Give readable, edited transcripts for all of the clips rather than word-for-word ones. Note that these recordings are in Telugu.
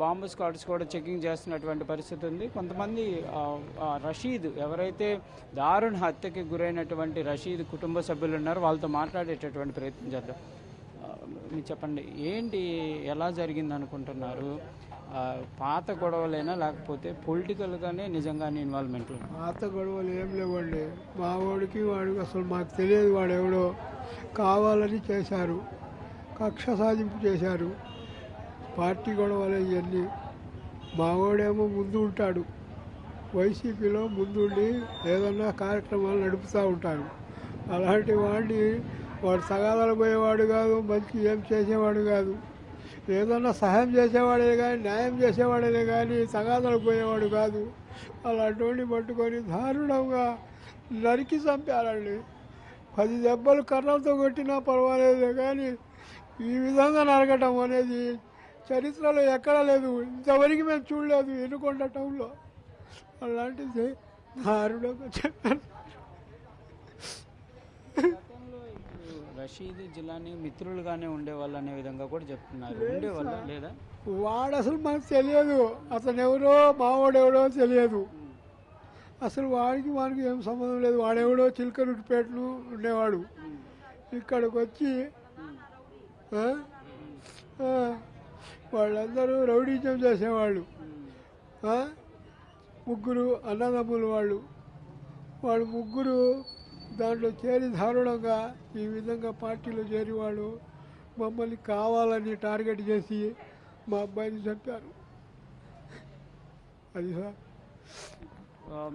బాంబు స్క్వాడ్స్ కూడా చెకింగ్ చేస్తున్నటువంటి పరిస్థితి ఉంది. కొంతమంది రషీద్ ఎవరైతే దారుణ హత్యకి గురైనటువంటి రషీద్ కుటుంబ సభ్యులు ఉన్నారో వాళ్ళతో మాట్లాడేటటువంటి ప్రయత్నం చేద్దాం. మీరు చెప్పండి, ఏంటి, ఎలా జరిగింది అనుకుంటున్నారు? పాత గొడవలైనా లేకపోతే పొలిటికల్గానే నిజంగానే ఇన్వాల్వ్మెంట్? పాత గొడవలు ఏం లేవండి. మా వాడికి అసలు మాకు తెలియదు, వాడు ఎవడో కావాలని చేశారు, కక్ష సాధింపు చేశారు. పార్టీ గొడవలు ఇవన్నీ. మా వాడేమో ముందు ఉంటాడు, వైసీపీలో ముందుండి ఏదన్నా కార్యక్రమాలు నడుపుతూ ఉంటారు. అలాంటి వాడిని వాడు తగాదాలు పోయేవాడు కాదు, మంచి ఏం చేసేవాడు కాదు. ఏదన్నా సహాయం చేసేవాడే కానీ, న్యాయం చేసేవాడే కానీ తగాదాలు పోయేవాడు కాదు. అలాంటి పట్టుకొని దారుణంగా నరికి చంపారండి. 10 దెబ్బలు కర్రలతో కొట్టినా పర్వాలేదు కానీ ఈ విధంగా నరకటం అనేది చరిత్రలో ఎక్కడా లేదు. ఇంతవరకు మేము చూడలేదు వినుకొండ టౌన్లో. అలాంటిది దారుణంగా చెప్పారు. రషీద్ జిలానీ మిత్రులుగానే ఉండేవాళ్ళు అనే విధంగా కూడా చెప్తున్నారు. ఉండేవాళ్ళు లేదా? వాడు అసలు మనకు తెలియదు, అతను ఎవరో మావాడెవడో తెలియదు. అసలు వాడికి ఏం సంబంధం లేదు. వాడెవడో చిలకరుపేటను ఉండేవాడు. ఇక్కడికి వచ్చి వాళ్ళందరూ రౌడీజం చేసేవాళ్ళు. 3 అన్నదమ్ములు వాళ్ళు 3 దాంట్లో చేరి దారుణంగా ఈ విధంగా పార్టీలో చేరి వాళ్ళు మమ్మల్ని కావాలని టార్గెట్ చేసి మా అబ్బాయిని చంపారు. అది సార్.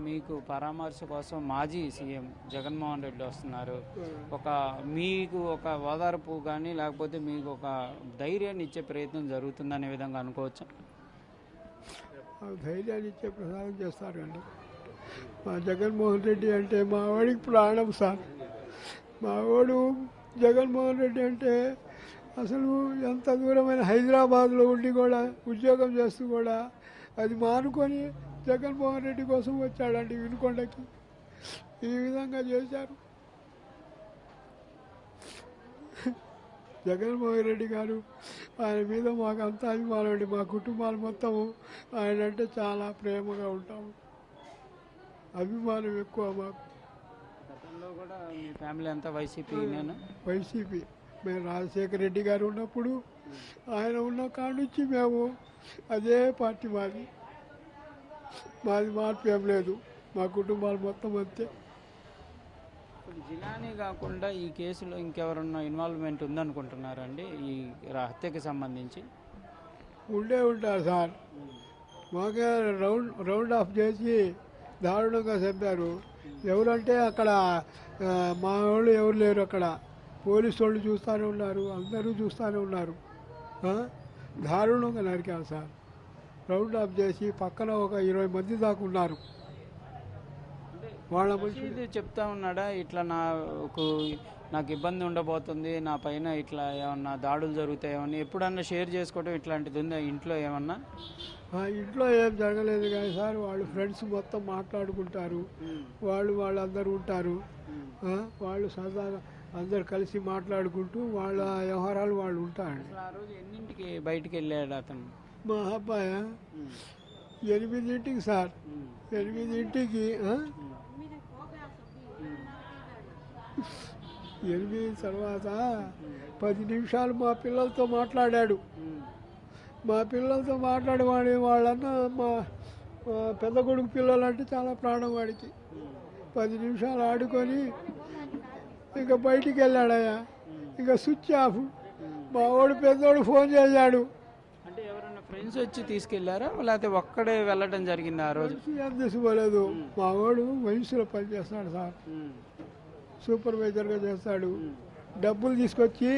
మీకు పరామర్శ కోసం మాజీ సీఎం జగన్మోహన్ రెడ్డి వస్తున్నారు. మీకు ఒక ఓదార్పు కానీ లేకపోతే మీకు ఒక ధైర్యాన్ని ఇచ్చే ప్రయత్నం జరుగుతుందనే విధంగా అనుకోవచ్చు? ధైర్యాన్ని ఇచ్చే ప్రసాదం చేస్తారండి. మా జగన్మోహన్ రెడ్డి అంటే మా వాడికి ప్రాణం సార్. మా వాడు జగన్మోహన్ రెడ్డి అంటే అసలు ఎంత దూరమైన హైదరాబాద్లో ఉండి కూడా ఉద్యోగం చేస్తూ కూడా అది మానుకొని జగన్మోహన్ రెడ్డి కోసం వచ్చాడండి వినుకొండకి. ఈ విధంగా చేశారు. జగన్మోహన్ రెడ్డి గారు ఆయన మీద మాకు అంత అభిమానం అండి. మా కుటుంబాలు మొత్తము ఆయన అంటే చాలా ప్రేమగా ఉంటాము, అభిమానం ఎక్కువ మాకు. గతంలో కూడా మీ ఫ్యామిలీ అంతా వైసీపీ? వైసీపీ. మేము రాజశేఖర రెడ్డి గారు ఉన్నప్పుడు ఆయన ఉన్న కాడ నుంచి మేము అదే పార్టీ. మాది మార్పు ఏం లేదు, మా కుటుంబాలు మొత్తం అంతే. జిలానీ కాకుండా ఈ కేసులో ఇంకెవరన్నా ఇన్వాల్వ్మెంట్ ఉందనుకుంటున్నారండి ఈ హత్యకి సంబంధించి? ఉంటారు సార్. మాకే రౌండ్ ఆఫ్ చేసి దారుణంగా చంపారు. ఎవరంటే అక్కడ మా వాళ్ళు ఎవరు లేరు, అక్కడ పోలీసు వాళ్ళు చూస్తూనే ఉన్నారు, అందరూ చూస్తూనే ఉన్నారు. దారుణంగా నరికారు సార్. రౌండ్ ఆఫ్ చేసి పక్కన ఒక 20 మంది దాకా ఉన్నారు. వాళ్ళ ఇది చెప్తా ఉన్నాడా, ఇట్లా నాకు ఇబ్బంది ఉండబోతుంది, నా పైన ఇట్లా ఏమన్నా దాడులు జరుగుతాయేమని ఎప్పుడన్నా షేర్ చేసుకోవడం ఇట్లాంటిది ఉందా ఇంట్లో ఏమన్నా? ఇంట్లో ఏం జరగలేదు కానీ సార్, వాళ్ళు ఫ్రెండ్స్ మొత్తం మాట్లాడుకుంటారు, వాళ్ళందరూ ఉంటారు. వాళ్ళు సరదాగా అందరు కలిసి మాట్లాడుకుంటూ వాళ్ళ వ్యవహారాలు వాళ్ళు ఉంటారు. ఆ రోజు ఎన్నింటికి బయటికి వెళ్ళాడు అతను? మా అబ్బాయి 8ంటికి సార్. 8ంటికి 8 తర్వాత 10 నిమిషాలు మా పిల్లలతో మాట్లాడాడు. మా పిల్లలతో మాట్లాడేవాడి వాళ్ళన్నా మా పెద్ద కొడుకు పిల్లలు అంటే చాలా ప్రాణం వాడికి. 10 నిమిషాలు ఆడుకొని ఇంకా బయటికి వెళ్ళాడయ్యా. ఇంకా స్విచ్ ఆఫ్. మా వాడు పెద్దోడు ఫోన్ చేశాడు. అంటే ఎవరైనా ఫ్రెండ్స్ వచ్చి తీసుకెళ్లారా లేకపోతే ఒక్కడే వెళ్ళడం జరిగింది ఆ రోజు? ఏం తీసుకోలేదు. మా వాడు వయసులో పనిచేస్తాడు సార్, సూపర్వైజర్గా చేస్తాడు. డబ్బులు తీసుకొచ్చి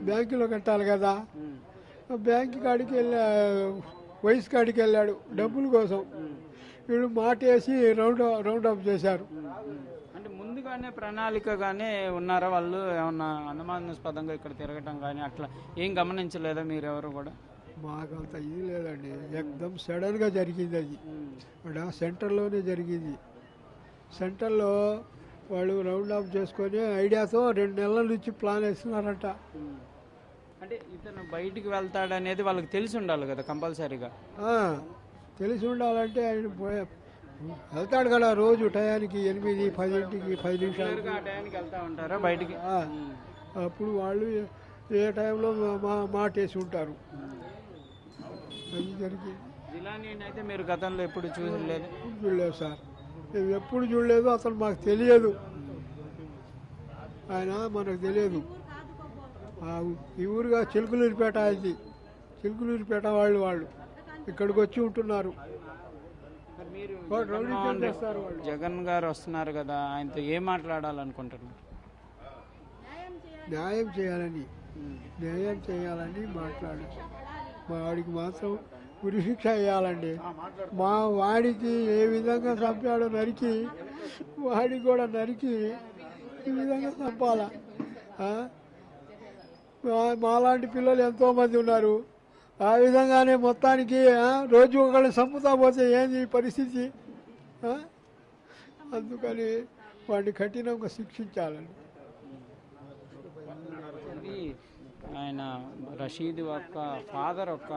బ్యాంకులో కట్టాలి కదా, బ్యాంక్ కాడికి వయసు కాడికి వెళ్ళాడు డబ్బుల కోసం. వీడు మాట వేసి రౌండ్ అప్ చేశారు. అంటే ముందుగానే ప్రణాళికగానే ఉన్నారా వాళ్ళు? ఏమన్నా అనుమానాస్పదంగా ఇక్కడ తిరగటం కానీ అట్లా ఏం గమనించలేదా మీరెవరు కూడా? మాకంత ఇది లేదండి, ఎక్దమ్ సడన్గా జరిగింది. అది ఇక్కడ సెంటర్లోనే జరిగింది. సెంటర్లో వాళ్ళు రౌండ్ ఆఫ్ చేసుకొని ఐడియాతో 2 నెలల నుంచి ప్లాన్ వేస్తున్నారంట. అంటే ఇతను బయటికి వెళ్తాడనేది వాళ్ళకి తెలిసి ఉండాలి కదా కంపల్సరీగా. ఆ, తెలిసి ఉండాలంటే ఆయన వెళ్తాడు కదా రోజు టయానికి 8, 10ంటికి 10 నిమిషాలకి. ఆ టైంకి వెళ్తా ఉంటారా బయటికి? అప్పుడు వాళ్ళు ఏ టైంలో మాటేసి ఉంటారు. అది జరిగింది. జిలానీ అయితే మీరు గతంలో ఎప్పుడు చూడలేదు? చూడలేదు సార్, మేము ఎప్పుడు చూడలేదు. అసలు మాకు తెలియదు, ఆయన మనకు తెలియదు. ఈ ఊరుగా చిలుకలూరిపేట అది, చిలుకలూరిపేట వాళ్ళు ఇక్కడికి వచ్చి ఉంటున్నారు. మరి మీరు రౌడీ చేస్తారు వాళ్ళు. జగన్ గారు వస్తున్నారు కదా, ఆయనతో ఏం మాట్లాడాలనుకుంటున్నారు? న్యాయం చేయాలని మాట్లాడు. మా వాడికి మాత్రం ఉరిశిక్ష వేయాలండి. మా వాడికి ఏ విధంగా చంపాడో నరికి వాడికి కూడా నరికి ఈ విధంగా చంపాలా. మాలాంటి పిల్లలు ఎంతోమంది ఉన్నారు. ఆ విధంగానే మొత్తానికి రోజు ఒకళ్ళు చంపుతా పోతే ఏంది ఈ పరిస్థితి? అందుకని వాడిని కఠినంగా శిక్షించాలని. ఆయన రషీద్ యొక్క ఫాదర్ యొక్క